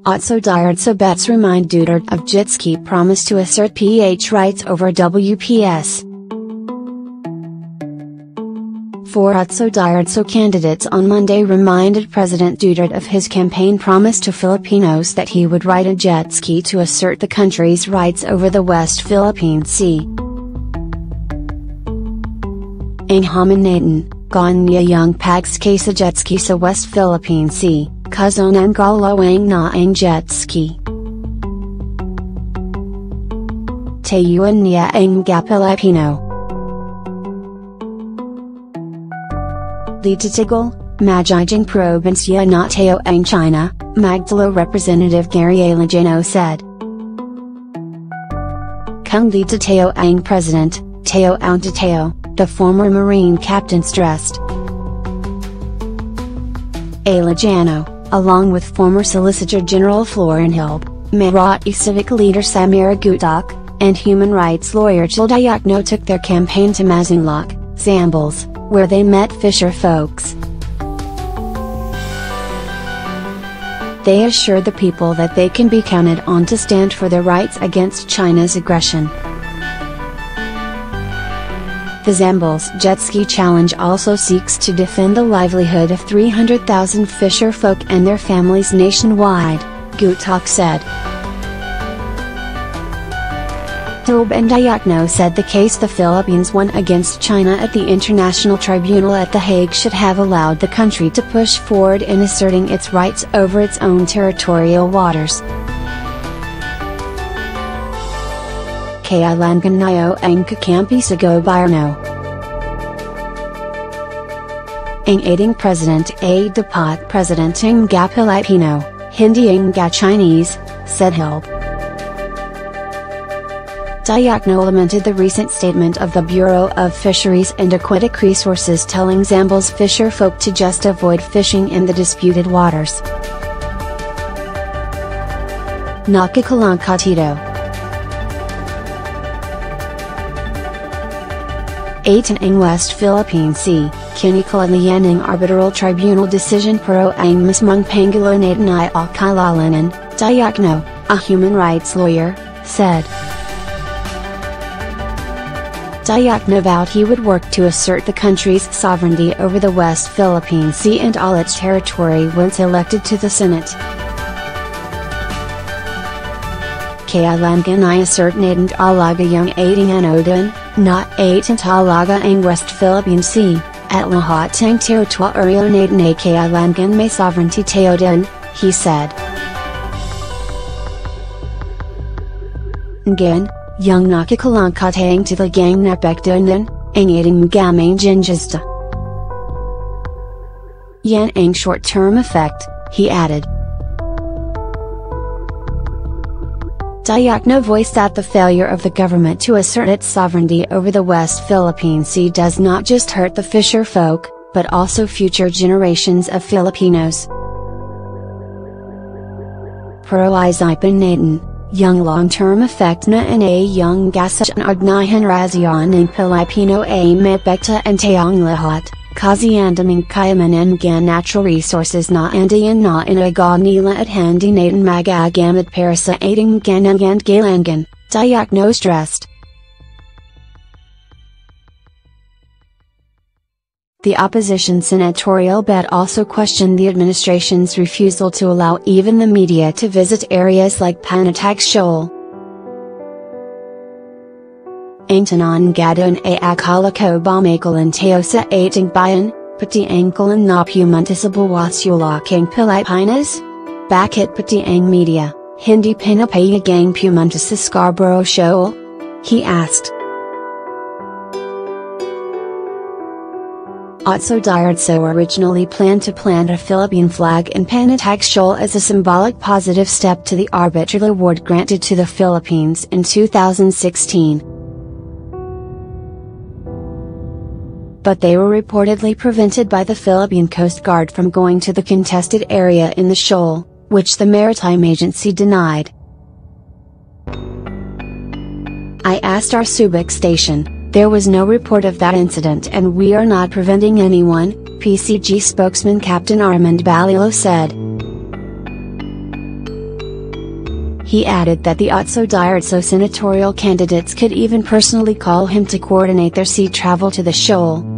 Otso Diretso bets remind Duterte of jetski promise to assert PH rights over WPS. Four Otso Diretso candidates on Monday reminded President Duterte of his campaign promise to Filipinos that he would ride a jet ski to assert the country's rights over the West Philippine Sea. Ang haminatin, ganya yung pagski sa jetski sa West Philippine Sea, kazonan galawang na ang jetski. Tayuan niya ang Pilipino. Lititigal, Magijing Probinsya na Tao ang China, Magdalo Representative Gary Alejano said. Kung Lititao ang President, Tao ang Tatao, the former Marine captain stressed. Alejano, along with former Solicitor General Florenhilde, Marathi civic leader Samira Gutak, and human rights lawyer Childayakno took their campaign to Masinloc, Zambales, where they met fisher folks. They assured the people that they can be counted on to stand for their rights against China's aggression. The Zambales Jet Ski Challenge also seeks to defend the livelihood of 300,000 fisher folk and their families nationwide, Gutak said. Dayakno said the case the Philippines won against China at the International Tribunal at The Hague should have allowed the country to push forward in asserting its rights over its own territorial waters. Kailangan niyo ang kakampi sa gobyerno. Ang aiding president ay dapat presidenteng Pilipino, hindi ang Chinese, said Hilde. Dayakno lamented the recent statement of the Bureau of Fisheries and Aquatic Resources telling Zambales fisher folk to just avoid fishing in the disputed waters. Nakakalang-katito. 8 ang West Philippine Sea, kinikilalayan ng Arbitral Tribunal decision pero ang mismong Pangulo natin ay akilalanan, Dayakno, a human rights lawyer, said. Dayakno vowed he would work to assert the country's sovereignty over the West Philippine Sea and all its territory once elected to the Senate. Kailangan ay assert natin talaga yung ating anodan, not atin talaga ang West Philippine Sea, at lahat ng territoryo natin ay kailangan may sovereignty tayo din, he said. Ngayon, yung nakakalangkatang talagang napektunan, ang ating gamang ginjista. Yan ang short-term effect, he added. Dayakno voiced that the failure of the government to assert its sovereignty over the West Philippine Sea does not just hurt the fisher folk, but also future generations of Filipinos. Pro-isipan natin, yung long-term effect na ay yung gasayan agnahan rasyon ng Pilipino ay mapekta ang tayong lahat, kasi andaming kayamanan ng natural resources na andiyan na inaga nila at hindi natin magagamit para sa ating kailangan, Dayakno stressed. The opposition senatorial bet also questioned the administration's refusal to allow even the media to visit areas like Panatag Shoal. Ang tanan gadon ay akala ko bumakalan tayo sa ating bayan, pati ang kalan na pumunta sa buwasulakang Pilipinas? Bakit pati ang media, hindi pinapayagang pumunta sa Scarborough Shoal? He asked. Otso Diretso originally planned to plant a Philippine flag in Panatag Shoal as a symbolic positive step to the arbitral award granted to the Philippines in 2016. But they were reportedly prevented by the Philippine Coast Guard from going to the contested area in the shoal, which the maritime agency denied. I asked our Subic station. There was no report of that incident and we are not preventing anyone, PCG spokesman Captain Armand Balilo said. He added that the Otso Diretso senatorial candidates could even personally call him to coordinate their sea travel to the shoal.